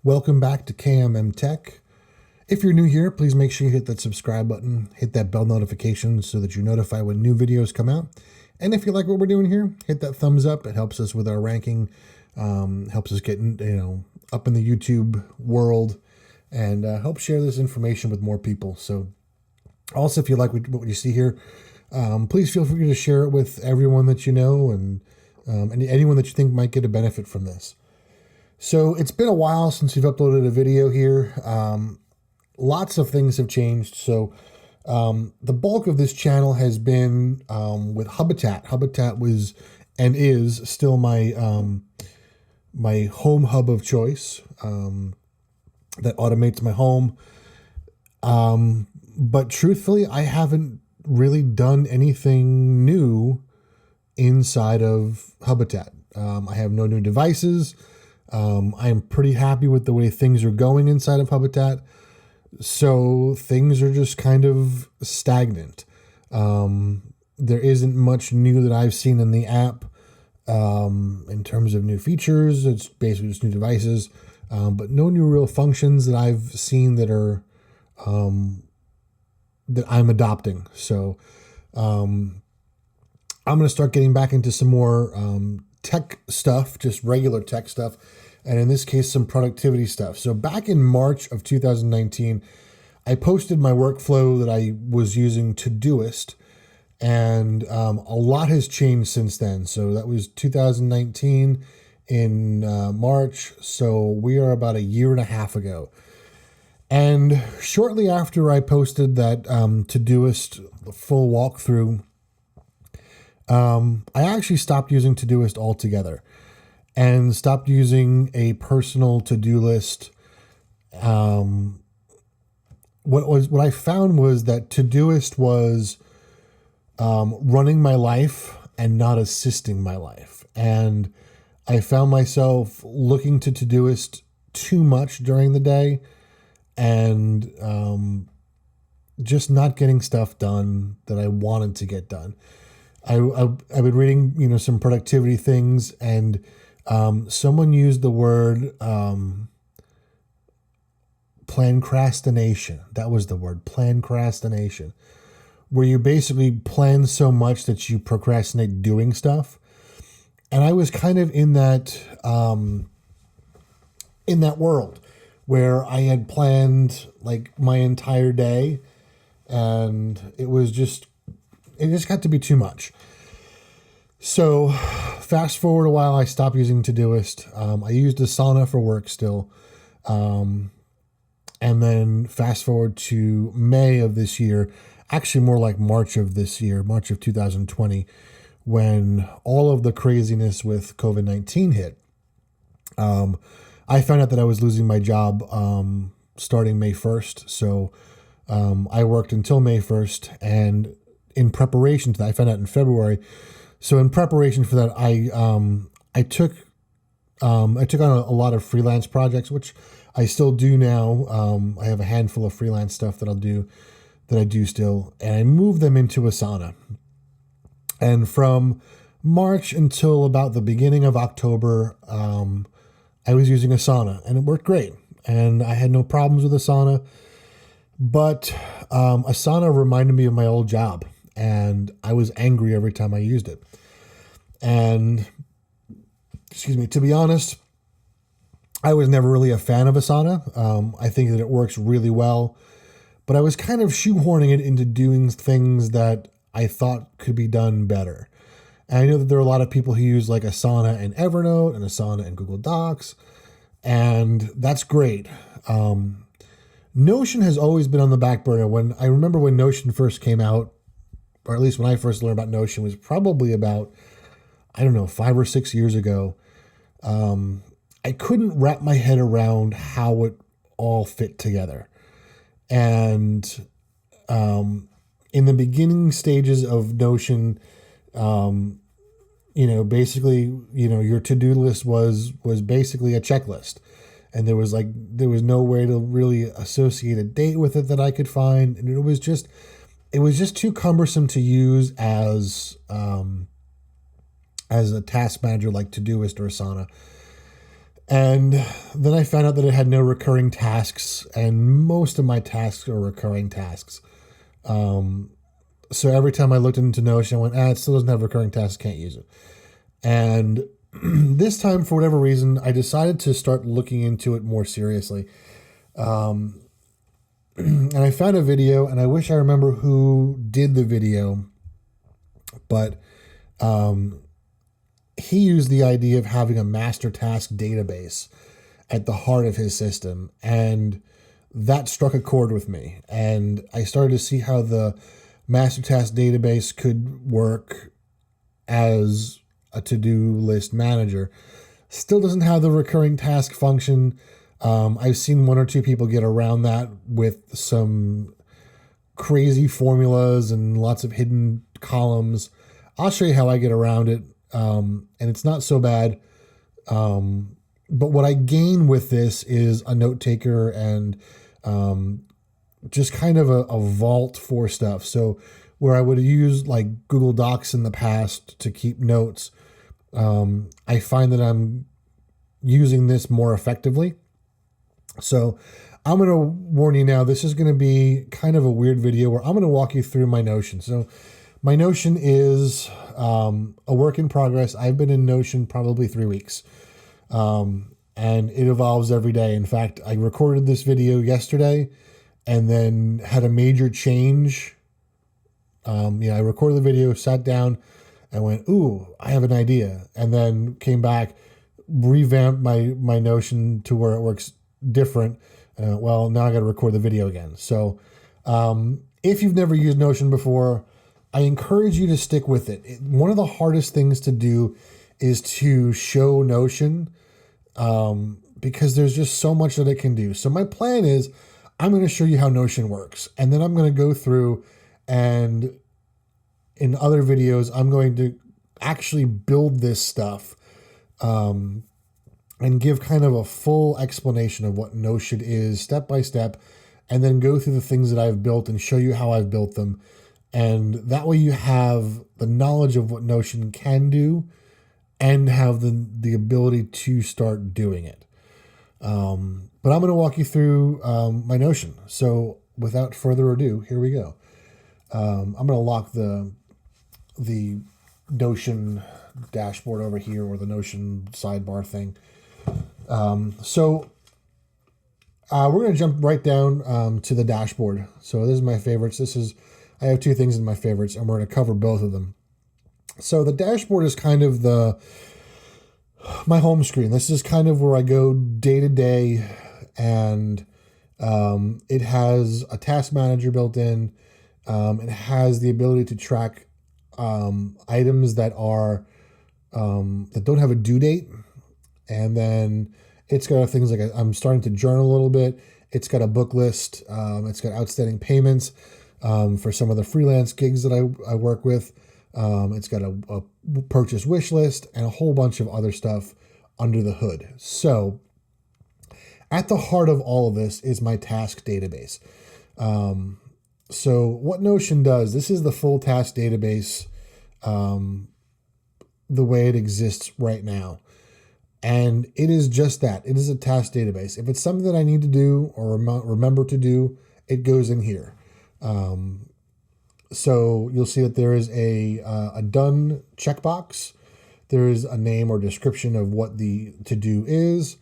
Welcome back to KMM Tech. If you're new here, please make sure you hit that subscribe button, hit that bell notification so that you're notified when new videos come out. And if you like what we're doing here, hit that thumbs up. It helps us with our ranking, helps us get up in the YouTube world, and help share this information with more people. So also, if you like what you see here, please feel free to share it with everyone that you know and anyone that you think might get a benefit from this. So it's been a while since we've uploaded a video here. Lots of things have changed. So the bulk of this channel has been with Habitat. Habitat was and is still my my home hub of choice that automates my home. But truthfully, I haven't really done anything new inside of Habitat. I have no new devices. I am pretty happy with the way things are going inside of Habitat. So things are just kind of stagnant. There isn't much new that I've seen in the app in terms of new features. It's basically just new devices, but no new real functions that I've seen that are that I'm adopting. So I'm going to start getting back into some more tech stuff, just regular tech stuff, and in this case, some productivity stuff. So back in March of 2019, I posted my workflow that I was using Todoist, and a lot has changed since then. So that was 2019 in March, so we are about a year and a half ago. And shortly after I posted that Todoist full walkthrough, I actually stopped using Todoist altogether and stopped using a personal to-do list. What I found was that Todoist was running my life and not assisting my life. And I found myself looking to Todoist too much during the day and just not getting stuff done that I wanted to get done. I've been reading, some productivity things, and someone used the word plancrastination. That was the word, plancrastination, where you basically plan so much that you procrastinate doing stuff. And I was kind of in that world where I had planned like my entire day, and it just got to be too much. So fast forward a while, I stopped using Todoist. I used Asana for work still. And then fast forward to May of this year, actually more like March of this year, March of 2020, when all of the craziness with COVID-19 hit. I found out that I was losing my job starting May 1st. So I worked until May 1st, and in preparation to that, I found out in February. So in preparation for that, I took on a lot of freelance projects, which I still do now. I have a handful of freelance stuff that I do still, and I moved them into Asana. And from March until about the beginning of October, I was using Asana, and it worked great, and I had no problems with Asana. But Asana reminded me of my old job, and I was angry every time I used it. And, to be honest, I was never really a fan of Asana. I think that it works really well, but I was kind of shoehorning it into doing things that I thought could be done better. And I know that there are a lot of people who use like Asana and Evernote and Asana and Google Docs, and that's great. Notion has always been on the back burner. I remember when Notion first came out, or at least when I first learned about Notion, was probably about, 5 or 6 years ago. I couldn't wrap my head around how it all fit together. And in the beginning stages of Notion, basically, your to-do list was basically a checklist. And there was no way to really associate a date with it that I could find. And it was just too cumbersome to use as a task manager like Todoist or Asana. And then I found out that it had no recurring tasks, and most of my tasks are recurring tasks. So every time I looked into Notion, I went, it still doesn't have recurring tasks, can't use it. And this time, for whatever reason, I decided to start looking into it more seriously. And I found a video, and I wish I remember who did the video, but he used the idea of having a master task database at the heart of his system, and that struck a chord with me. And I started to see how the master task database could work as a to-do list manager. Still doesn't have the recurring task function. I've seen one or two people get around that with some crazy formulas and lots of hidden columns. I'll show you how I get around it, and it's not so bad. But what I gain with this is a note taker and just kind of a vault for stuff. So where I would use like Google Docs in the past to keep notes, I find that I'm using this more effectively. So I'm going to warn you now, this is going to be kind of a weird video where I'm going to walk you through my Notion. So my Notion is a work in progress. I've been in Notion probably 3 weeks. And it evolves every day. In fact, I recorded this video yesterday and then had a major change. I recorded the video, sat down and went, ooh, I have an idea. And then came back, revamped my Notion to where it works different. Now I got to record the video again. So if you've never used Notion before, I encourage you to stick with it. One of the hardest things to do is to show Notion, because there's just so much that it can do. So my plan is I'm going to show you how Notion works. And then I'm going to go through, and in other videos, I'm going to actually build this stuff, and give kind of a full explanation of what Notion is step by step, and then go through the things that I've built and show you how I've built them. And that way you have the knowledge of what Notion can do and have the ability to start doing it. But I'm going to walk you through my Notion. So without further ado, here we go. I'm going to lock the Notion dashboard over here, or the Notion sidebar thing. So we're going to jump right down to the dashboard. So this is my favorites. I have two things in my favorites, and we're going to cover both of them. So the dashboard is kind of my home screen. This is kind of where I go day to day, and it has a task manager built in. It has the ability to track items that are that don't have a due date, and then it's got things like I'm starting to journal a little bit. It's got a book list. It's got outstanding payments for some of the freelance gigs that I work with. It's got a purchase wish list and a whole bunch of other stuff under the hood. So at the heart of all of this is my task database. So what Notion does, this is the full task database, the way it exists right now. And it is just that. It is a task database. If it's something that I need to do or remember to do, it goes in here. So you'll see that there is a done checkbox. There is a name or description of what the to-do is.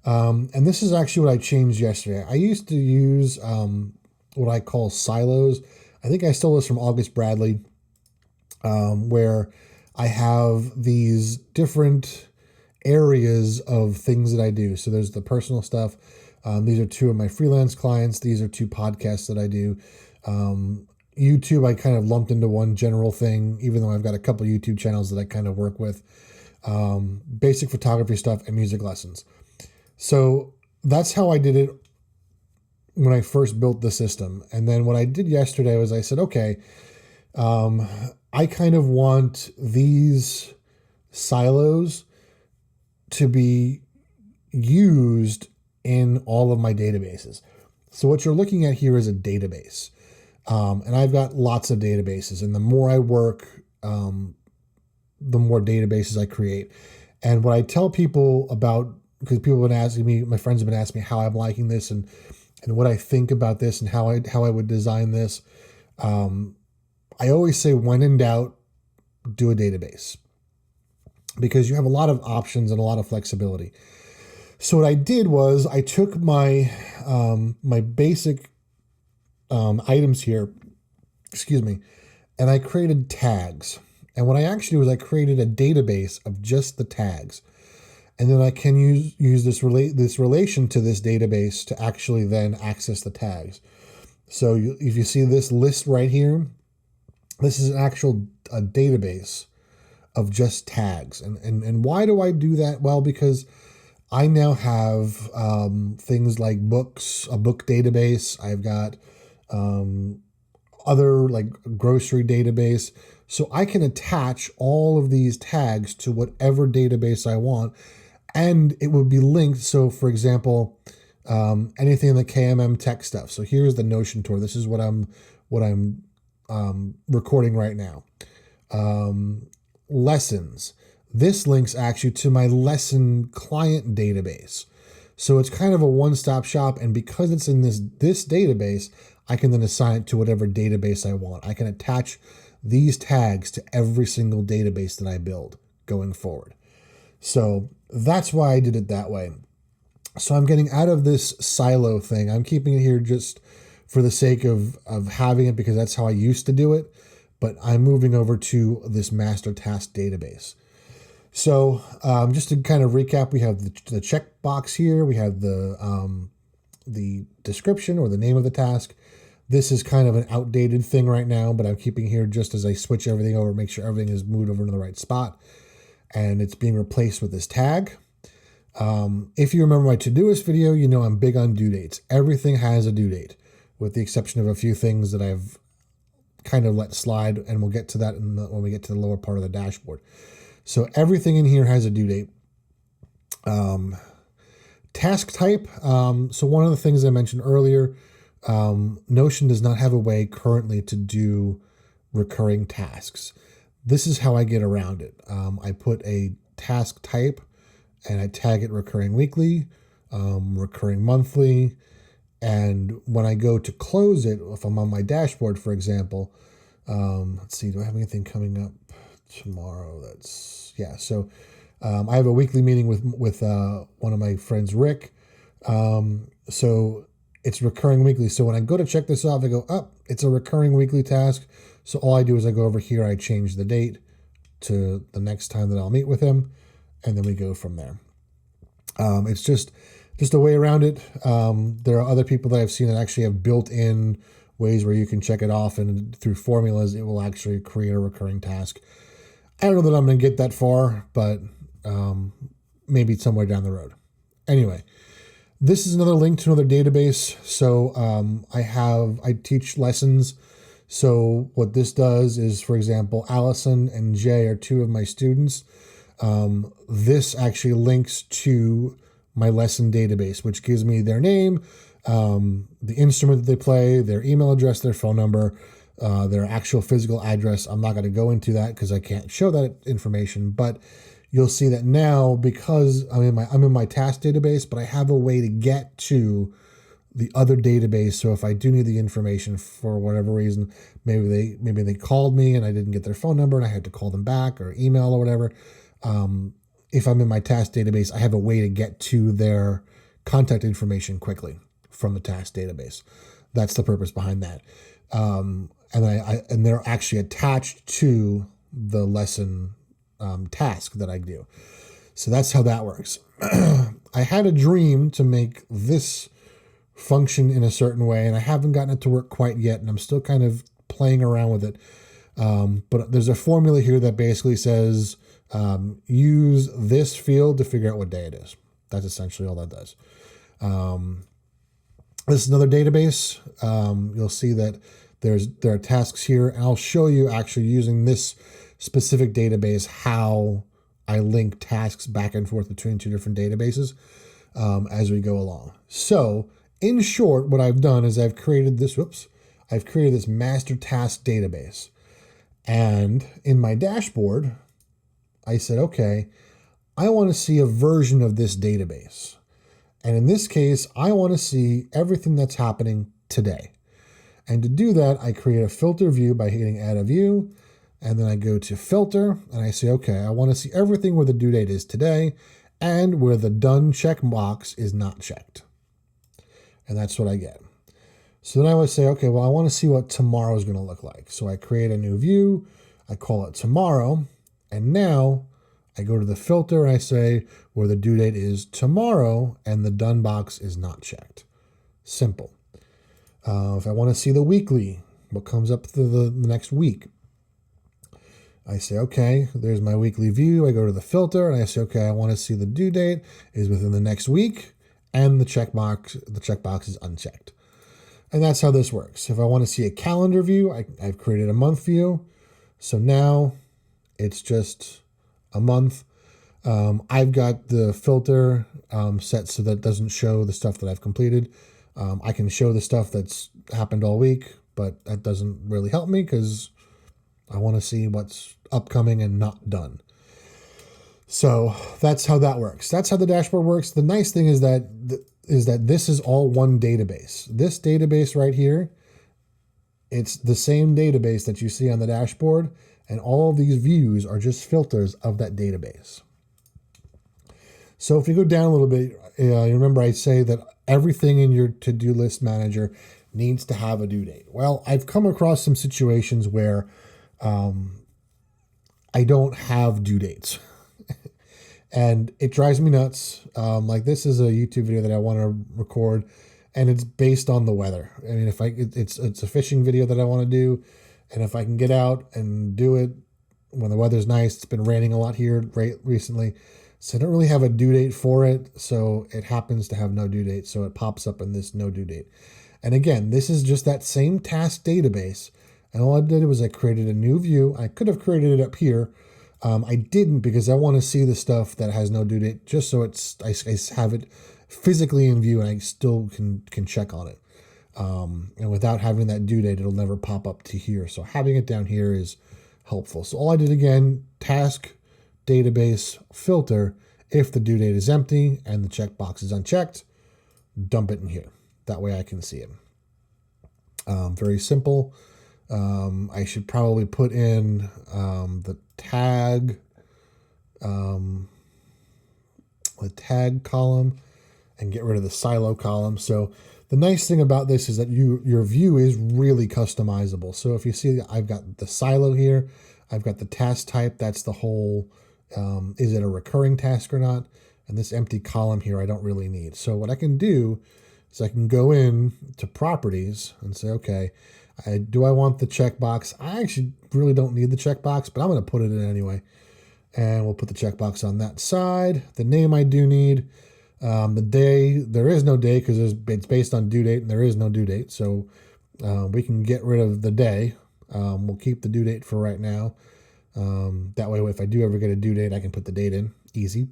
And this is actually what I changed yesterday. I used to use what I call silos. I think I stole this from August Bradley, where I have these different areas of things that I do. So there's the personal stuff. These are two of my freelance clients. These are two podcasts that I do. YouTube, I kind of lumped into one general thing, even though I've got a couple YouTube channels that I kind of work with. Basic photography stuff and music lessons. So that's how I did it when I first built the system. And then what I did yesterday was I said, okay, I kind of want these silos to be used in all of my databases. So what you're looking at here is a database. And I've got lots of databases, and the more I work, the more databases I create. And what I tell people about because people have been asking me, my friends have been asking me how I'm liking this and what I think about this and how I would design this. I always say, when in doubt, do a database, because you have a lot of options and a lot of flexibility. So what I did was I took my my basic items here, excuse me, and I created tags. And what I actually did was I created a database of just the tags. And then I can use this relation to this database to actually then access the tags. So if you see this list right here, this is an actual database of just tags. And why do I do that? Well, because I now have things like books, a book database. I've got other like grocery database. So I can attach all of these tags to whatever database I want, and it would be linked. So for example, anything in the KMM tech stuff. So here's the Notion tour. This is what I'm recording right now. Lessons. This links actually to my lesson client database. So it's kind of a one-stop shop. And because it's in this database, I can then assign it to whatever database I want. I can attach these tags to every single database that I build going forward. So that's why I did it that way. So I'm getting out of this silo thing. I'm keeping it here just for the sake of having it, because that's how I used to do it. But I'm moving over to this master task database. So just to kind of recap, we have the checkbox here. We have the description or the name of the task. This is kind of an outdated thing right now, but I'm keeping here just as I switch everything over, make sure everything is moved over to the right spot. And it's being replaced with this tag. If you remember my Todoist video, you know I'm big on due dates. Everything has a due date, with the exception of a few things that I've kind of let slide, and we'll get to that when we get to the lower part of the dashboard. So everything in here has a due date. Task type. So one of the things I mentioned earlier, Notion does not have a way currently to do recurring tasks. This is how I get around it. I put a task type and I tag it recurring weekly, recurring monthly. And when I go to close it, if I'm on my dashboard, for example, let's see, do I have anything coming up tomorrow? So I have a weekly meeting with one of my friends, Rick. So it's recurring weekly. So when I go to check this off, I go, it's a recurring weekly task. So all I do is I go over here, I change the date to the next time that I'll meet with him, and then we go from there. It's just a way around it. There are other people that I've seen that actually have built-in ways where you can check it off, and through formulas, it will actually create a recurring task. I don't know that I'm going to get that far, but maybe somewhere down the road. Anyway, this is another link to another database. So I teach lessons. So what this does is, for example, Allison and Jay are two of my students. This actually links to my lesson database, which gives me their name, the instrument that they play, their email address, their phone number, their actual physical address. I'm not going to go into that because I can't show that information, but you'll see that now, because I'm in my task database, but I have a way to get to the other database. So if I do need the information for whatever reason, maybe they called me and I didn't get their phone number and I had to call them back or email or whatever. If I'm in my task database, I have a way to get to their contact information quickly from the task database. That's the purpose behind that. And they're actually attached to the lesson task that I do. So that's how that works. I had a dream to make this function in a certain way, and I haven't gotten it to work quite yet, and I'm still kind of playing around with it. But there's a formula here that basically says use this field to figure out what day it is. That's essentially all that does. This is another database. You'll see that there are tasks here, and I'll show you actually using this specific database how I link tasks back and forth between two different databases as we go along. So in short, what I've done is I've created this master task database. And in my dashboard, I said, okay, I want to see a version of this database. And in this case, I want to see everything that's happening today. And to do that, I create a filter view by hitting add a view. And then I go to filter and I say, okay, I want to see everything where the due date is today and where the done check box is not checked. And that's what I get. So then I would say, okay, well, I want to see what tomorrow is going to look like. So I create a new view, I call it tomorrow, and now I go to the filter and I say where the due date is tomorrow and the done box is not checked. Simple. If I want to see the weekly, what comes up through the next week, I say, okay, there's my weekly view. I go to the filter and I say, okay, I want to see the due date is within the next week and the checkbox is unchecked. And that's how this works. If I want to see a calendar view, I've created a month view. So now it's just a month. I've got the filter set so that it doesn't show the stuff that I've completed. I can show the stuff that's happened all week, but that doesn't really help me because I want to see what's upcoming and not done. So that's how that works. That's how the dashboard works. The nice thing is that this is all one database. This database right here, it's the same database that you see on the dashboard, and all of these views are just filters of that database. So if you go down a little bit, you remember I say that everything in your to-do list manager needs to have a due date. Well, I've come across some situations where I don't have due dates. And it drives me nuts. Like this is a YouTube video that I want to record, and it's based on the weather. I mean, it's a fishing video that I want to do, and if I can get out and do it when the weather's nice, it's been raining a lot here recently, so I don't really have a due date for it. So it happens to have no due date, so it pops up in this no due date. And again, this is just that same task database, and all I did was I created a new view. I could have created it up here. I didn't because I want to see the stuff that has no due date, just so I have it physically in view and I still can check on it. And without having that due date, it'll never pop up to here. So having it down here is helpful. So all I did again, task, database, filter. If the due date is empty and the checkbox is unchecked, dump it in here. That way I can see it. Very simple. I should probably put in the tag column and get rid of the silo column. So the nice thing about this is that your view is really customizable. So if you see, I've got the silo here, I've got the task type. That's the whole, is it a recurring task or not? And this empty column here, I don't really need. So what I can do is I can go in to properties and say, okay, do I want the checkbox? I actually really don't need the checkbox, but I'm going to put it in anyway. And we'll put the checkbox on that side. The name I do need. The day, there is no day because it's based on due date and there is no due date. So we can get rid of the day. We'll keep the due date for right now. That way, if I do ever get a due date, I can put the date in. Easy.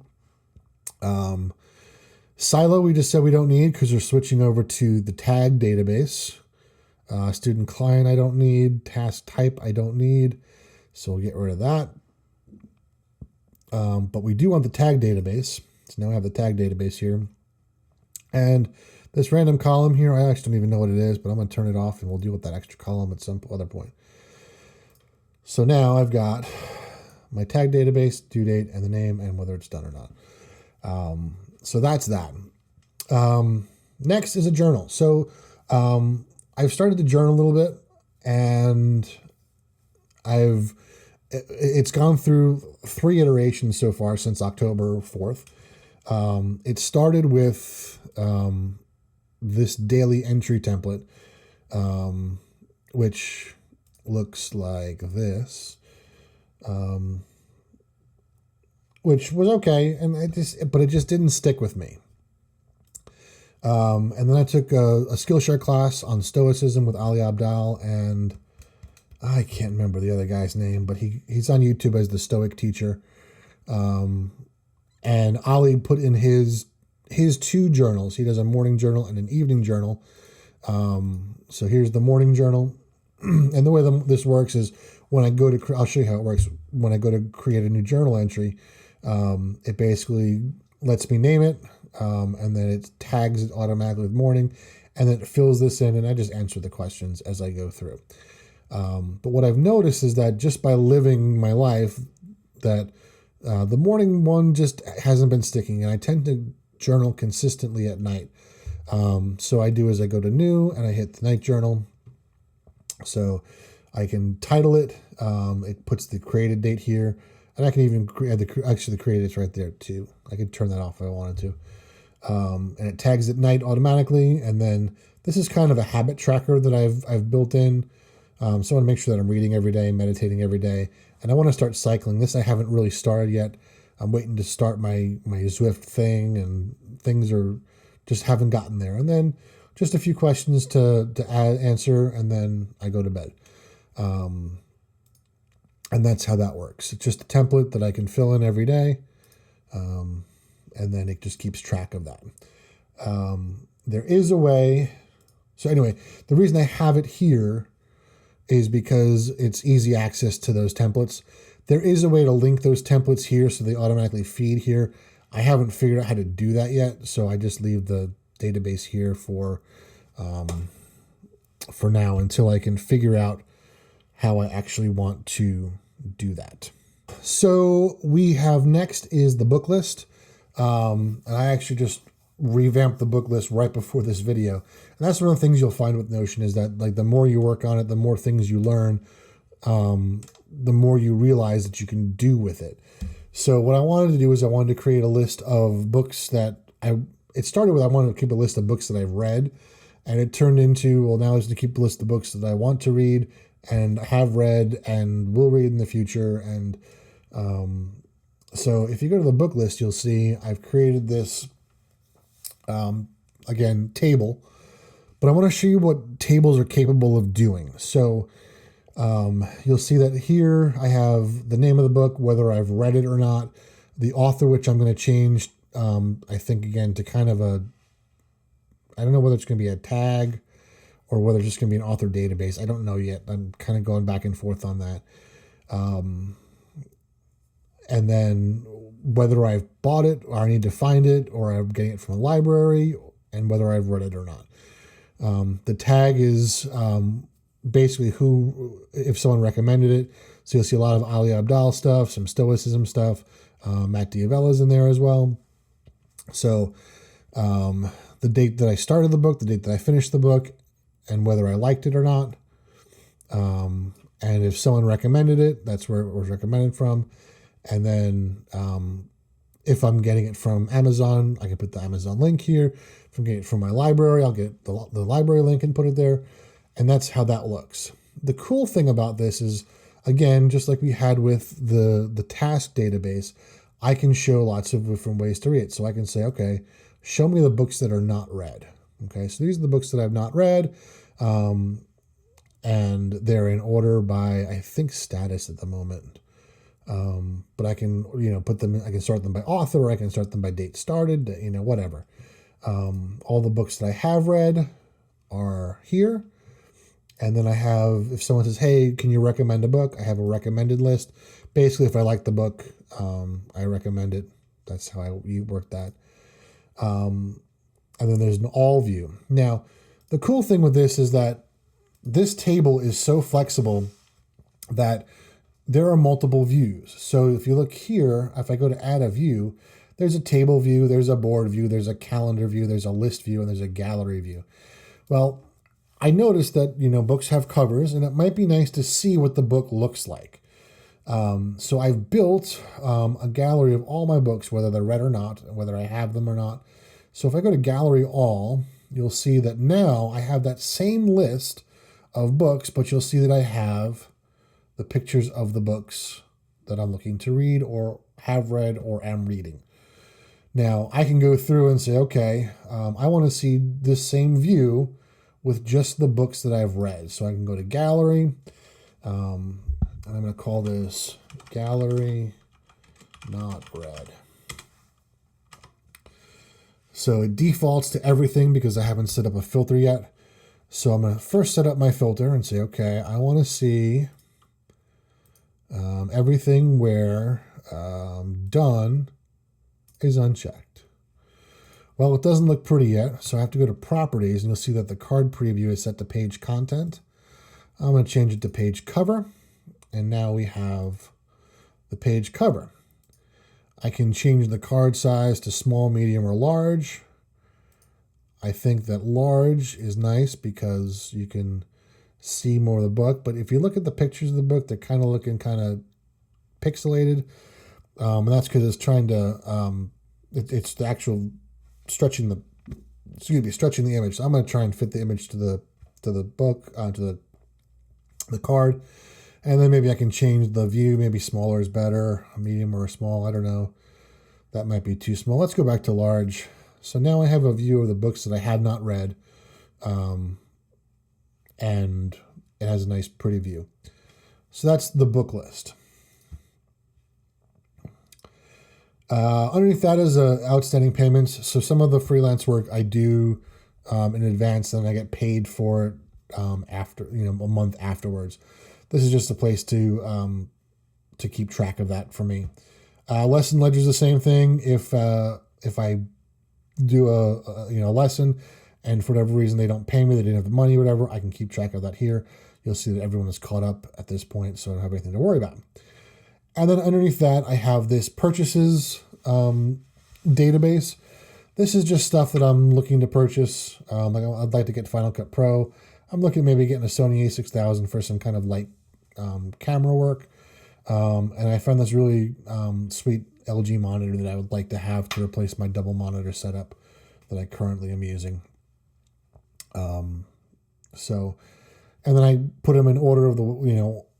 Silo, we just said we don't need because we're switching over to the tag database. Student client, I don't need. Task type, I don't need. So we'll get rid of that. But we do want the tag database. So now I have the tag database here. And this random column here, I actually don't even know what it is, but I'm going to turn it off and we'll deal with that extra column at some other point. So now I've got my tag database, due date, and the name, and whether it's done or not. So that's that. Next is a journal. So I've started to journal a little bit, and it's gone through 3 iterations so far since October 4th. It started with this daily entry template, which looks like this, which was okay, and but it just didn't stick with me. And then I took a Skillshare class on Stoicism with Ali Abdal, and I can't remember the other guy's name, but he's on YouTube as the Stoic teacher. And Ali put in his 2 journals. He does a morning journal and an evening journal. So here's the morning journal. And the way this works is when I go to, I'll show you how it works. When I go to create a new journal entry, It basically lets me name it, and then it tags it automatically with morning, and then it fills this in, and I just answer the questions as I go through. But what I've noticed is that just by living my life, that the morning one just hasn't been sticking, and I tend to journal consistently at night. So I do is I go to new and I hit the night journal. So I can title it. It puts the created date here, and I can even create the created date's right there too. I could turn that off if I wanted to. And it tags at night automatically. And then this is kind of a habit tracker that I've built in. So I want to make sure that I'm reading every day, meditating every day, and I want to start cycling. This I haven't really started yet. I'm waiting to start my Zwift thing, and things are just haven't gotten there. And then just a few questions to answer, and then I go to bed. And that's how that works. It's just a template that I can fill in every day, and then it just keeps track of that. There is a way. So anyway, the reason I have it here is because it's easy access to those templates. There is a way to link those templates here so they automatically feed here. I haven't figured out how to do that yet, so I just leave the database here for now until I can figure out how I actually want to do that. So we have next is the book list. And I actually just revamped the book list right before this video. And that's one of the things you'll find with Notion is that like the more you work on it, the more things you learn, the more you realize that you can do with it. So what I wanted to do is I wanted to create a list of books that it started with, I wanted to keep a list of books that I've read, and it turned into, well, now is to keep a list of books that I want to read and have read and will read in the future. And so if you go to the book list, you'll see I've created this, again, table, but I want to show you what tables are capable of doing. So you'll see that here I have the name of the book, whether I've read it or not, the author, which I'm going to change, I think, again, to kind of I don't know whether it's going to be a tag or whether it's just going to be an author database. I don't know yet. I'm kind of going back and forth on that. And then whether I've bought it or I need to find it or I'm getting it from a library, and whether I've read it or not. The tag is basically if someone recommended it. So you'll see a lot of Ali Abdaal stuff, some Stoicism stuff. Matt D'Avella's in there as well. So the date that I started the book, the date that I finished the book, and whether I liked it or not. And if someone recommended it, that's where it was recommended from. And then if I'm getting it from Amazon, I can put the Amazon link here. If I'm getting it from my library, I'll get the library link and put it there. And that's how that looks. The cool thing about this is, again, just like we had with the task database, I can show lots of different ways to read it. So I can say, okay, show me the books that are not read. Okay, so these are the books that I've not read. And they're in order by, I think, status at the moment. But I can, put them, I can sort them by author, or I can sort them by date started, whatever. All the books that I have read are here. And then I have, if someone says, hey, can you recommend a book? I have a recommended list. Basically, if I like the book, I recommend it. That's how I work that. And then there's an all view. Now, the cool thing with this is that this table is so flexible that there are multiple views. So if you look here, if I go to add a view, there's a table view, there's a board view, there's a calendar view, there's a list view, and there's a gallery view. Well, I noticed that, books have covers, and it might be nice to see what the book looks like. So I've built a gallery of all my books, whether they're read or not, whether I have them or not. So if I go to gallery all, you'll see that now I have that same list of books, but you'll see that I have the pictures of the books that I'm looking to read or have read or am reading. Now I can go through and say, okay, I want to see this same view with just the books that I've read. So I can go to gallery, and I'm going to call this gallery not read. So it defaults to everything because I haven't set up a filter yet. So I'm going to first set up my filter and say, okay, I want to see everything where done is unchecked. Well, it doesn't look pretty yet, so I have to go to properties, and you'll see that the card preview is set to page content. I'm going to change it to page cover, and now we have the page cover. I can change the card size to small, medium, or large. I think that large is nice because you can see more of the book, but if you look at the pictures of the book, they're kind of looking kind of pixelated, and that's because it's trying to, it's the actual stretching the image. So I'm going to try and fit the image to the book, to the card, and then maybe I can change the view. Maybe smaller is better, a medium or a small. I don't know. That might be too small. Let's go back to large. So now I have a view of the books that I have not read, and it has a nice, pretty view. So that's the book list. Underneath that is outstanding payments. So some of the freelance work I do in advance, and I get paid for it after, a month afterwards. This is just a place to keep track of that for me. Lesson ledger is the same thing. If I do a lesson, and for whatever reason they don't pay me, they didn't have the money, whatever, I can keep track of that here. You'll see that everyone is caught up at this point, so I don't have anything to worry about. And then underneath that, I have this purchases database. This is just stuff that I'm looking to purchase. I'd like to get Final Cut Pro. I'm looking at maybe getting a Sony a6000 for some kind of light camera work. And I found this really sweet LG monitor that I would like to have to replace my double monitor setup that I currently am using. And then I put them in order of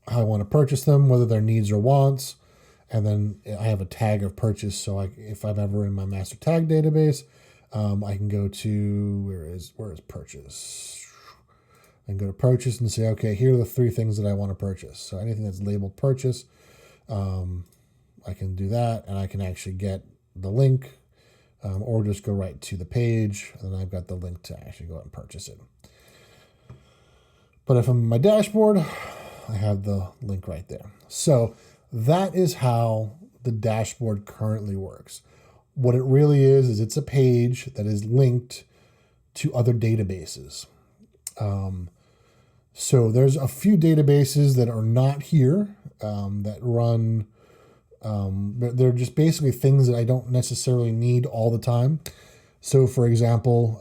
how I want to purchase them, whether they're needs or wants. And then I have a tag of purchase. So if I'm ever in my master tag database, I can go to, where is purchase? I can go to purchase and say, okay, here are the 3 things that I want to purchase. So anything that's labeled purchase, I can do that, and I can actually get the link, or just go right to the page, and then I've got the link to actually go out and purchase it. But if I'm in my dashboard, I have the link right there. So that is how the dashboard currently works. What it really is it's a page that is linked to other databases. So there's a few databases that are not here, that run, they're just basically things that I don't necessarily need all the time. So for example,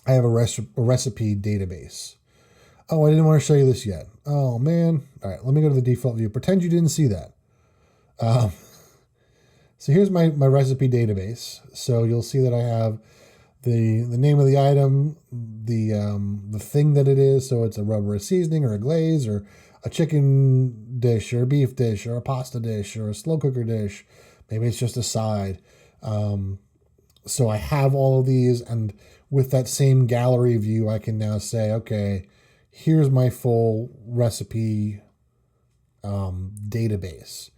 I have a recipe database. Oh, I didn't want to show you this yet. Oh man. All right, let me go to the default view. Pretend you didn't see that. So here's my recipe database. So you'll see that I have the name of the item, the thing that it is. So it's a rub or a seasoning or a glaze or a chicken dish or a beef dish or a pasta dish or a slow cooker dish. Maybe it's just a side. So I have all of these, and with that same gallery view, I can now say, okay, here's my full recipe database.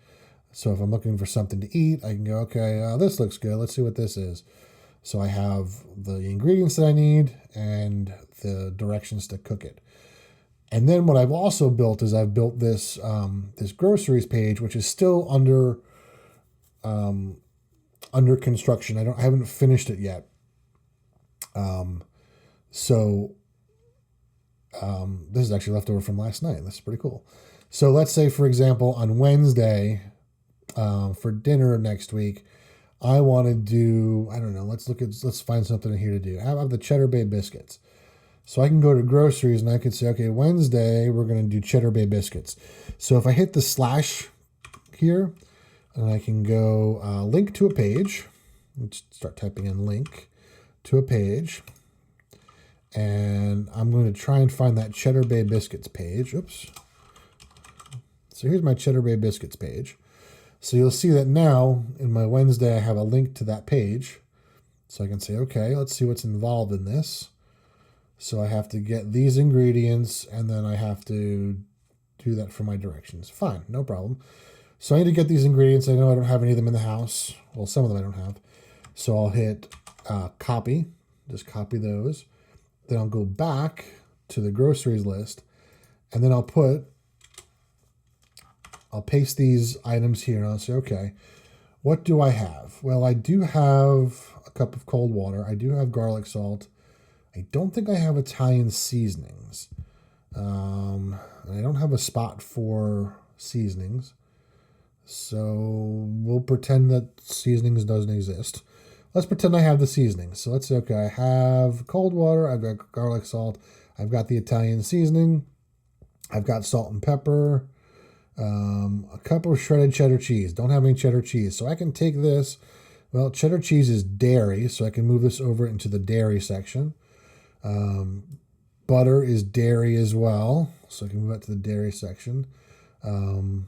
So if I'm looking for something to eat, I can go, okay, this looks good. Let's see what this is. So I have the ingredients that I need and the directions to cook it. And then what I've also built is I've built this this groceries page, which is still under construction. I haven't finished it yet. This is actually left over from last night. This is pretty cool. So let's say, for example, on Wednesday, for dinner next week, I want to do, I don't know, let's find something here to do. I have the Cheddar Bay biscuits. So I can go to groceries and I could say, okay, Wednesday, we're going to do Cheddar Bay biscuits. So if I hit the slash here, and I can go link to a page, let's start typing in link to a page. And I'm going to try and find that Cheddar Bay biscuits page. Oops. So here's my Cheddar Bay biscuits page. So you'll see that now in my Wednesday, I have a link to that page. So I can say, okay, let's see what's involved in this. So I have to get these ingredients, and then I have to do that for my directions. Fine, no problem. So I need to get these ingredients. I know I don't have any of them in the house. Well, some of them I don't have. So I'll hit copy, just copy those. Then I'll go back to the groceries list, and then I'll put I'll paste these items here and I'll say, okay, what do I have? Well, I do have a cup of cold water. I do have garlic salt. I don't think I have Italian seasonings. I don't have a spot for seasonings. So we'll pretend that seasonings doesn't exist. Let's pretend I have the seasonings. So let's say, okay, I have cold water. I've got garlic salt. I've got the Italian seasoning. I've got salt and pepper. A cup of shredded cheddar cheese. Don't have any cheddar cheese. So I can take this. Well, cheddar cheese is dairy, so I can move this over into the dairy section. Butter is dairy as well, so I can move that to the dairy section. That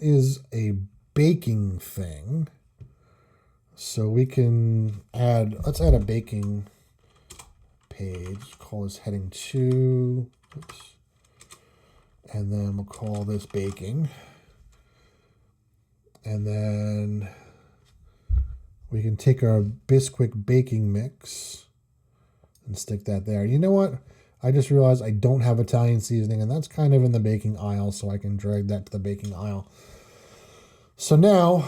is a baking thing. So we can let's add a baking page. Call this heading 2. Oops. And then we'll call this baking. And then we can take our Bisquick baking mix and stick that there. You know what? I just realized I don't have Italian seasoning, and that's kind of in the baking aisle, so I can drag that to the baking aisle. So now,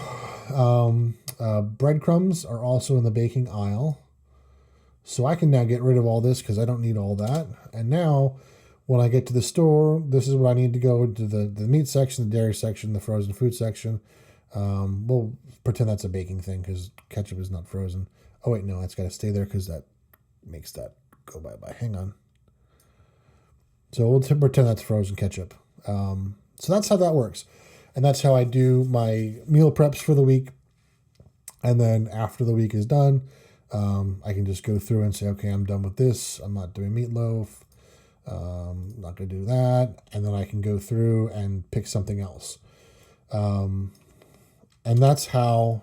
breadcrumbs are also in the baking aisle. So I can now get rid of all this because I don't need all that. And now, when I get to the store, this is what I need to go to the meat section, the dairy section, the frozen food section. We'll pretend that's a baking thing because ketchup is not frozen. Oh, wait, no, it's got to stay there because that makes that go bye-bye. Hang on. So we'll pretend that's frozen ketchup. So that's how that works. And that's how I do my meal preps for the week. And then after the week is done, I can just go through and say, okay, I'm done with this. I'm not doing meatloaf. I'm not going to do that. And then I can go through and pick something else. And that's how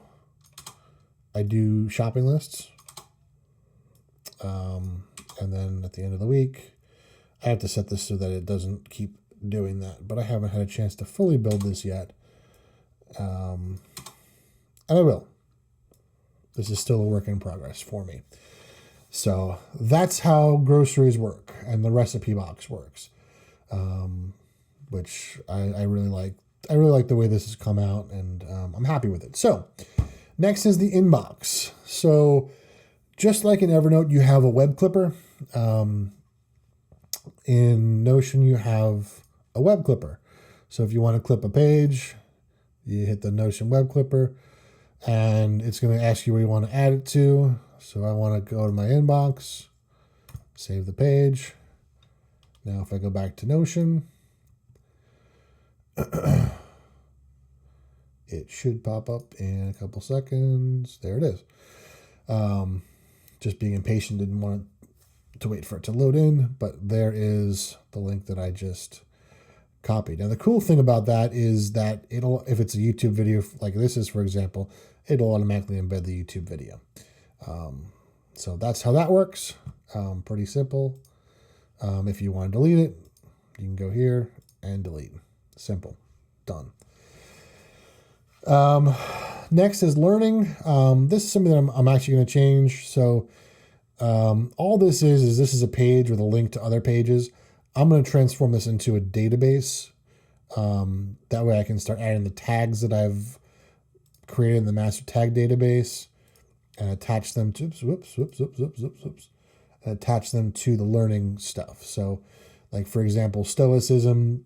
I do shopping lists. And then at the end of the week, I have to set this so that it doesn't keep doing that. But I haven't had a chance to fully build this yet. And I will. This is still a work in progress for me. So that's how groceries work and the recipe box works, which I really like. I really like the way this has come out, and I'm happy with it. So next is the inbox. So just like in Evernote, you have a web clipper. In Notion, you have a web clipper. So if you want to clip a page, you hit the Notion web clipper, and it's going to ask you where you want to add it to. So I want to go to my inbox, save the page. Now if I go back to Notion, it should pop up in a couple seconds. There it is. Just being impatient, didn't want to wait for it to load in, but there is the link that I just copied. Now the cool thing about that is that it'll, if it's a YouTube video like this is, for example, it'll automatically embed the YouTube video. So that's how that works. Pretty simple. If you want to delete it, you can go here and delete. Simple. Done. Next is learning. This is something that I'm actually going to change. So all this is this is a page with a link to other pages. I'm going to transform this into a database. That way I can start adding the tags that I've created in the master tag database and attach them to, and attach them to the learning stuff. So like, for example, Stoicism,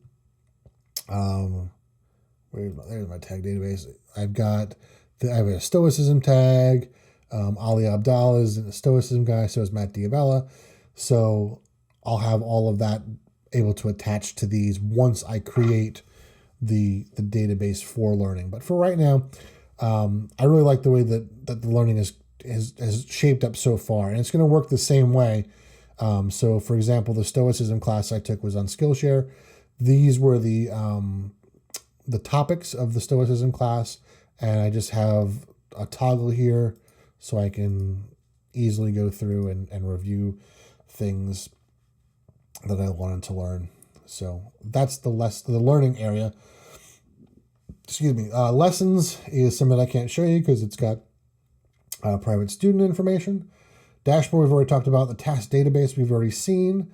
there's my tag database. I have a Stoicism tag. Ali Abdallah is a Stoicism guy, so is Matt Diabella. So I'll have all of that able to attach to these once I create the database for learning. But for right now, I really like the way that the learning has shaped up so far, and it's going to work the same way. So for example, the Stoicism class I took was on Skillshare. These were the topics of the Stoicism class, and I just have a toggle here so I can easily go through and review things that I wanted to learn. So that's the learning area. Excuse me. Lessons is something that I can't show you because it's got private student information. Dashboard we've already talked about. The task database we've already seen.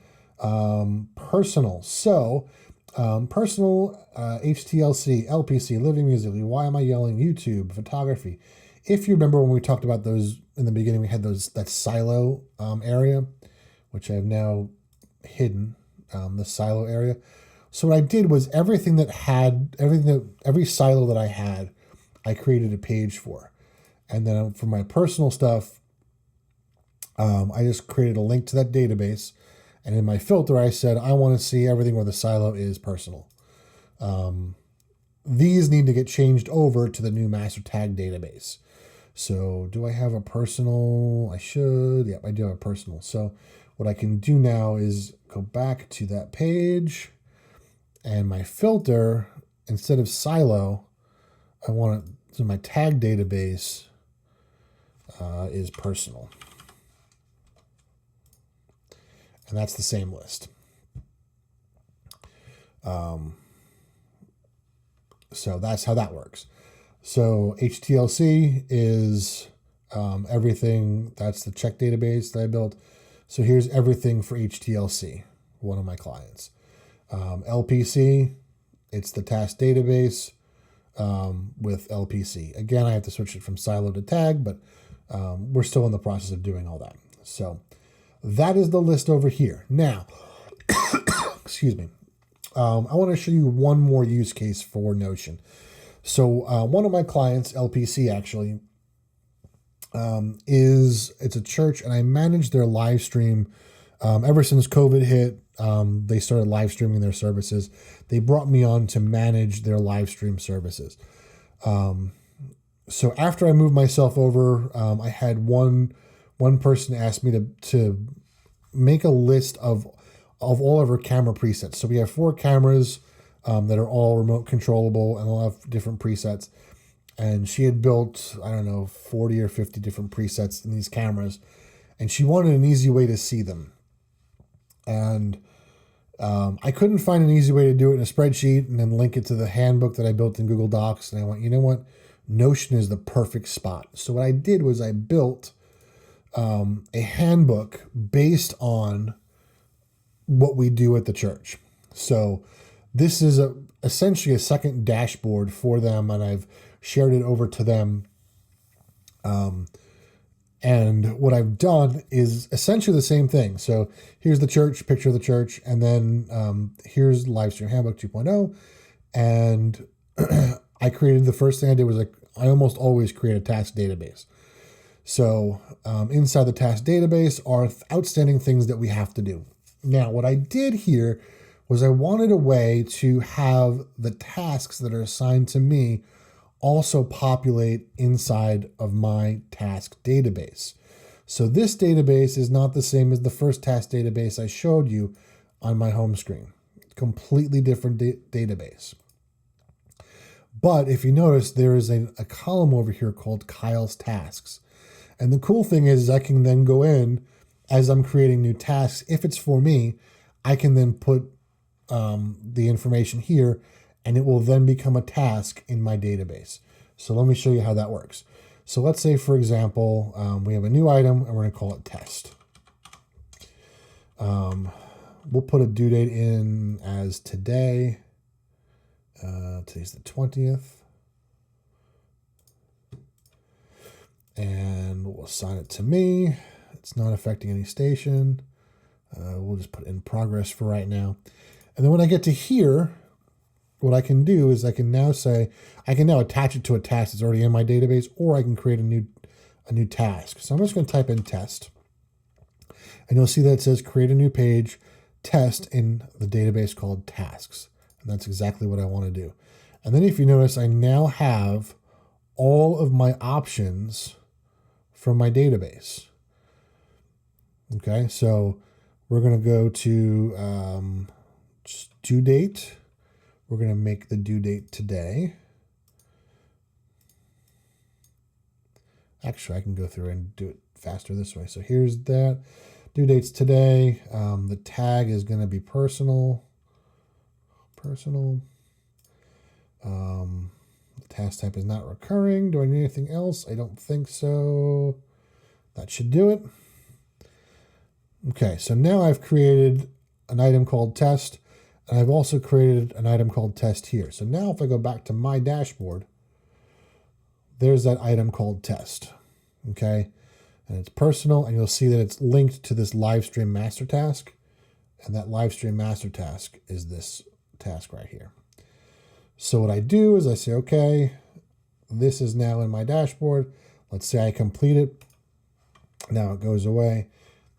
Personal. So Personal, HTLC, LPC, living musically, why am I yelling, YouTube, photography. If you remember when we talked about those in the beginning, we had that silo area, which I've now hidden, the silo area. So what I did was every silo that I had, I created a page for. And then for my personal stuff, I just created a link to that database. And in my filter, I said, I want to see everything where the silo is personal. These need to get changed over to the new master tag database. So do I have a personal? I should. Yep, I do have a personal. So what I can do now is go back to that page, and my filter, instead of silo, I want it, so my tag database is personal. And that's the same list. So that's how that works. So HTLC is everything. That's the check database that I built. So here's everything for HTLC, one of my clients. LPC, it's the task database with LPC. Again, I have to switch it from silo to tag, but we're still in the process of doing all that. So that is the list over here. Now, excuse me. I want to show you one more use case for Notion. So one of my clients, LPC actually, it's a church, and I manage their live stream. Ever since COVID hit, they started live streaming their services. They brought me on to manage their live stream services. So after I moved myself over, I had one person ask me to make a list of all of her camera presets. So we have 4 cameras that are all remote controllable and all have different presets. And she had built, I don't know, 40 or 50 different presets in these cameras. And she wanted an easy way to see them. And I couldn't find an easy way to do it in a spreadsheet and then link it to the handbook that I built in Google Docs. And I went, you know what? Notion is the perfect spot. So what I did was I built a handbook based on what we do at the church. So this is essentially a second dashboard for them, and I've shared it over to them. And what I've done is essentially the same thing. So here's the church, picture of the church, and then here's Livestream Handbook 2.0. And I created, the first thing I did was I almost always create a task database. So inside the task database are outstanding things that we have to do. Now, what I did here was I wanted a way to have the tasks that are assigned to me also populate inside of my task database. So this database is not the same as the first task database I showed you on my home screen. Completely different database. But if you notice, there is a column over here called Kyle's Tasks. And the cool thing is I can then go in as I'm creating new tasks. If it's for me, I can then put the information here, and it will then become a task in my database. So let me show you how that works. So let's say, for example, we have a new item, and we're going to call it test. We'll put a due date in as today. Today's the 20th. And we'll assign it to me. It's not affecting any station. We'll just put in progress for right now. And then when I get to here, what I can do is I can now attach it to a task that's already in my database, or I can create a new task. So I'm just going to type in test. And you'll see that it says create a new page, test, in the database called tasks. And that's exactly what I want to do. And then if you notice, I now have all of my options from my database. Okay, so we're going to go to due date. We're going to make the due date today. Actually, I can go through and do it faster this way. So here's that. Due date's today. The tag is going to be personal. The task type is not recurring. Do I need anything else? I don't think so. That should do it. Okay, so now I've created an item called test, And I've also created an item called test here. So now if I go back to my dashboard, there's that item called test. Okay. And it's personal, and you'll see that it's linked to this live stream master task. And that live stream master task is this task right here. So what I do is I say, okay, this is now in my dashboard. Let's say I complete it. Now it goes away.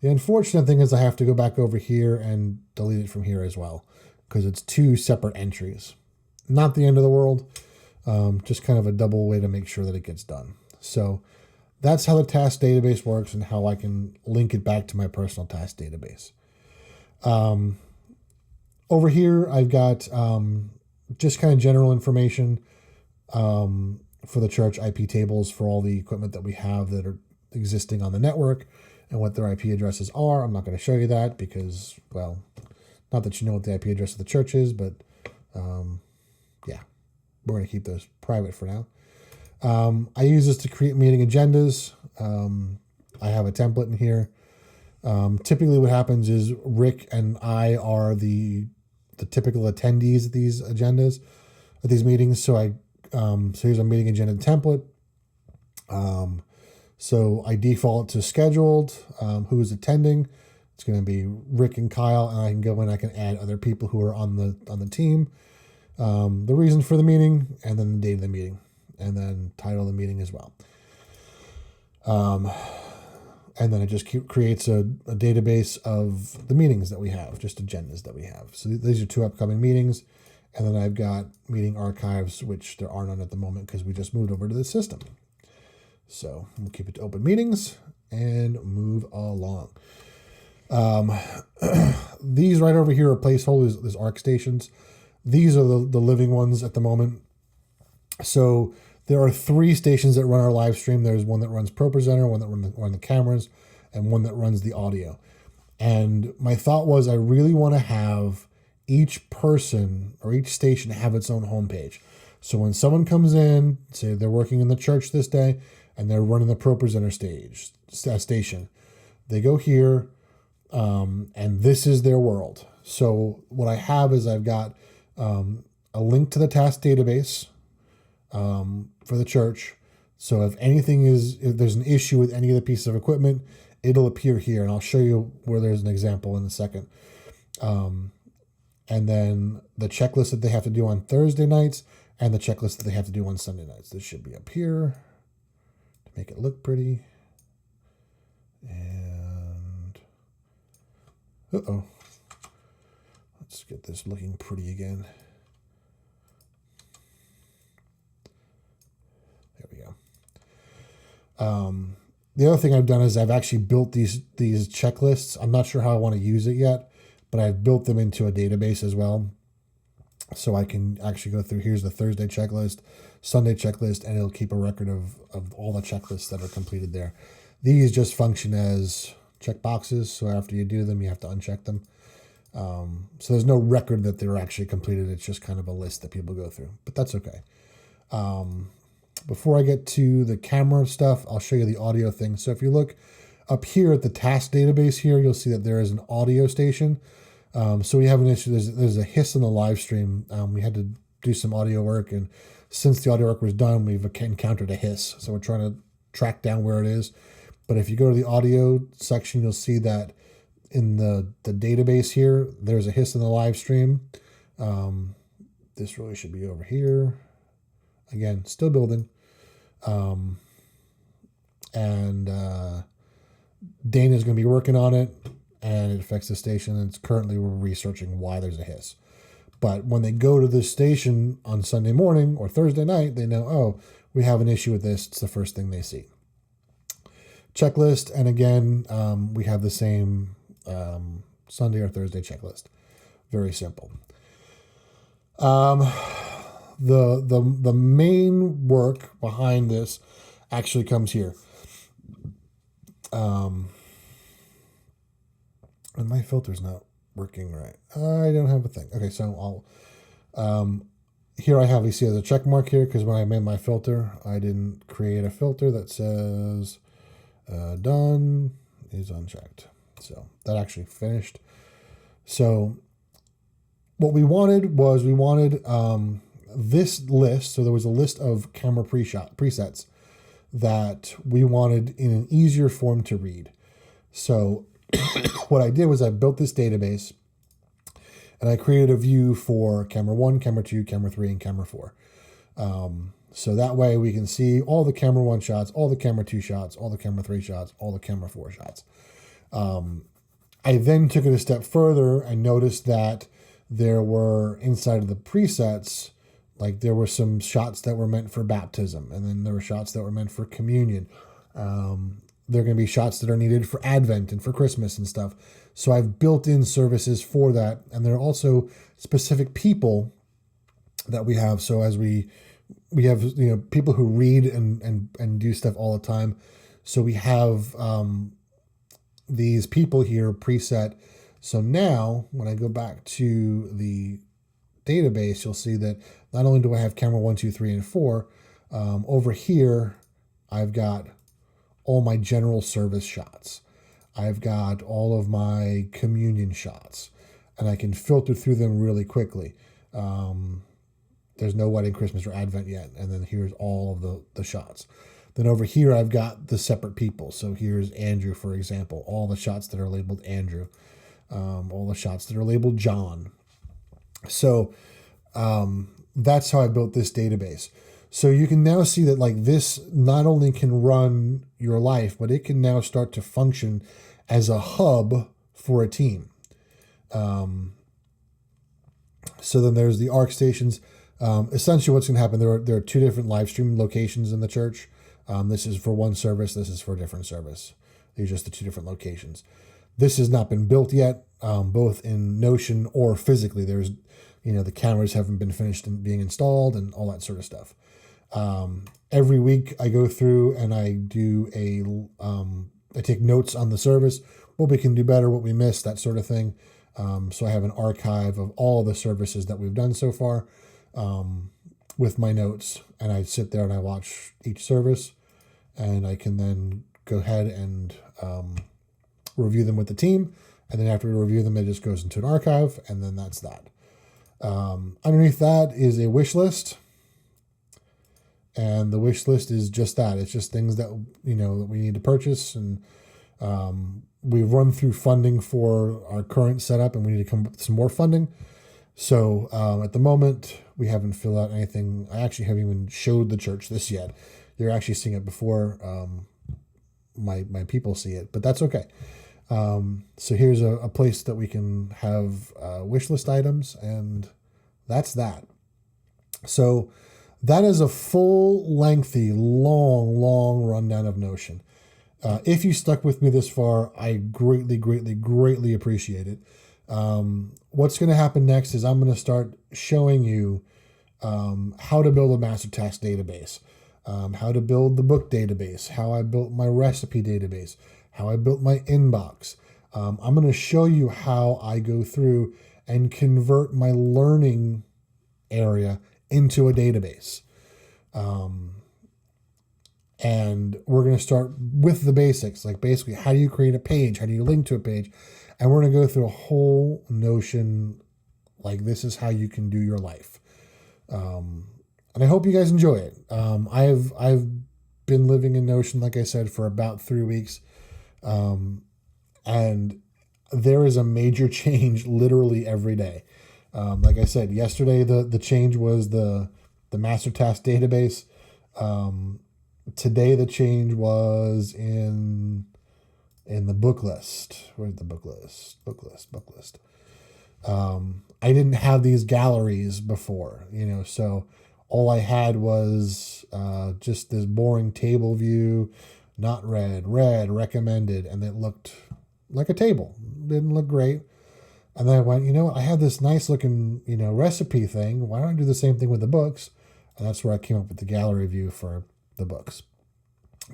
The unfortunate thing is I have to go back over here and delete it from here as well, because it's two separate entries. Not the end of the world, just kind of a double way to make sure that it gets done. So that's how the task database works and how I can link it back to my personal task database. Over here, I've got just kind of general information for the church, IP tables for all the equipment that we have that are existing on the network and what their IP addresses are. I'm not going to show you that because, well, not that you know what the IP address of the church is, but yeah, we're going to keep those private for now. I use this to create meeting agendas. I have a template in here. Typically what happens is Rick and I are the typical attendees at these agendas, at these meetings. So so here's a meeting agenda template. So I default to scheduled, who's attending. It's going to be Rick and Kyle, and I can go in, I can add other people who are on the team, the reason for the meeting, and then the date of the meeting, and then title of the meeting as well. And then it just creates a database of the meetings that we have, just agendas that we have. So these are 2 upcoming meetings. And then I've got meeting archives, which there are none at the moment because we just moved over to the system. So we'll keep it to open meetings and move along. These right over here are placeholders, there's ARC stations. These are the living ones at the moment. So there are 3 stations that run our live stream. There's one that runs ProPresenter, one that runs the cameras, and one that runs the audio. And my thought was I really want to have each person or each station have its own homepage. So when someone comes in, say they're working in the church this day, and they're running the ProPresenter station, they go here, and this is their world. So what I have is I've got a link to the task database for the church. So if there's an issue with any of the pieces of equipment, it'll appear here, and I'll show you where there's an example in a second. And then the checklist that they have to do on Thursday nights and the checklist that they have to do on Sunday nights. This should be up here to make it look pretty. And let's get this looking pretty again. There we go. The other thing I've done is I've actually built these checklists. I'm not sure how I want to use it yet, but I've built them into a database as well. So I can actually go through, here's the Thursday checklist, Sunday checklist, and it'll keep a record of all the checklists that are completed there. These just function as check boxes. So after you do them, you have to uncheck them. So there's no record that they're actually completed. It's just kind of a list that people go through, but that's okay. Before I get to the camera stuff, I'll show you the audio thing. So if you look up here at the task database here, you'll see that there is an audio station. So we have an issue. There's a hiss in the live stream. We had to do some audio work, and since the audio work was done, we've encountered a hiss. So we're trying to track down where it is. But if you go to the audio section, you'll see that in the database here, there's a hiss in the live stream. This really should be over here. Again, still building. Dana's going to be working on it, and it affects the station. And we're researching why there's a hiss. But when they go to this station on Sunday morning or Thursday night, they know, oh, we have an issue with this. It's the first thing they see. Checklist, and again, we have the same Sunday or Thursday checklist. Very simple. The main work behind this actually comes here. And my filter's not working right. I don't have a thing. Okay, so I'll here I have, you see there's a check mark here because when I made my filter, I didn't create a filter that says done is unchecked. So that actually finished. So what we wanted was this list. So there was a list of camera presets that we wanted in an easier form to read. So what I did was I built this database and I created a view for camera 1, camera 2, camera 3, and camera 4. So that way we can see all the camera 1 shots, all the camera 2 shots, all the camera 3 shots, all the camera 4 shots. I then took it a step further and noticed that there were inside of the presets, like there were some shots that were meant for baptism, and then there were shots that were meant for communion. There are going to be shots that are needed for Advent and for Christmas and stuff. So I've built in services for that, and there are also specific people that we have. So as we have, you know, people who read and do stuff all the time. So we have these people here preset. So now when I go back to the database, you'll see that not only do I have camera 1, 2, 3, and 4, over here I've got all my general service shots. I've got all of my communion shots, and I can filter through them really quickly. There's no wedding, Christmas, or Advent yet, and then here's all of the shots. Then over here I've got the separate people. So here's Andrew, for example, all the shots that are labeled Andrew, all the shots that are labeled John. So that's how I built this database. So you can now see that like this not only can run your life, but it can now start to function as a hub for a team. So then there's the ARC stations. Essentially what's going to happen, there are 2 different live stream locations in the church. This is for one service. This is for a different service. These are just the 2 different locations. This has not been built yet, both in Notion or physically. There's, you know, the cameras haven't been finished and being installed and all that sort of stuff. Every week I go through and I do I take notes on the service, what we can do better, what we missed, that sort of thing. So I have an archive of all the services that we've done so far, with my notes, and I sit there and I watch each service, and I can then go ahead and review them with the team. And then after we review them, it just goes into an archive, and then that's that. Underneath that is a wish list. And the wish list is just that. It's just things that, you know, that we need to purchase. And we've run through funding for our current setup, and we need to come up with some more funding. So at the moment, we haven't filled out anything. I actually haven't even showed the church this yet. You're actually seeing it before my people see it, but that's okay. So here's a place that we can have wish list items, and that's that. So that is a full, lengthy, long rundown of Notion. If you stuck with me this far, I greatly appreciate it. What's going to happen next is I'm going to start showing you how to build a master task database, how to build the book database, how I built my recipe database, how I built my inbox. I'm going to show you how I go through and convert my learning area into a database. And we're going to start with the basics, like basically how do you create a page? How do you link to a page? And we're going to go through a whole Notion, like this is how you can do your life. And I hope you guys enjoy it. I've been living in Notion, like I said, for about 3 weeks. And there is a major change literally every day. Like I said, yesterday, the change was the master task database. Today, the change was in the book list. Where's the book list? Book list. I didn't have these galleries before, so all I had was just this boring table view, not read, recommended, and it looked like a table. Didn't look great. And then I went, I have this nice looking, recipe thing. Why don't I do the same thing with the books? And that's where I came up with the gallery view for the books.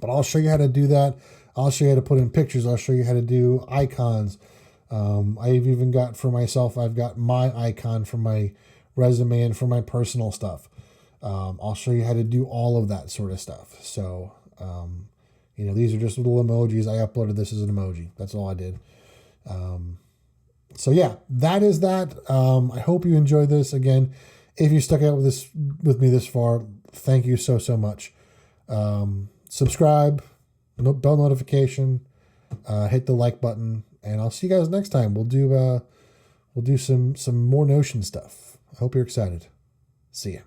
But I'll show you how to do that. I'll show you how to put in pictures. I'll show you how to do icons. I've even got for myself, I've got my icon for my resume and for my personal stuff. I'll show you how to do all of that sort of stuff. So, these are just little emojis. I uploaded this as an emoji. That's all I did. So yeah, that is that. I hope you enjoyed this. Again, if you stuck out with me this far, thank you so much. Subscribe, bell notification, hit the like button, and I'll see you guys next time. We'll do some more Notion stuff. I hope you're excited. See ya.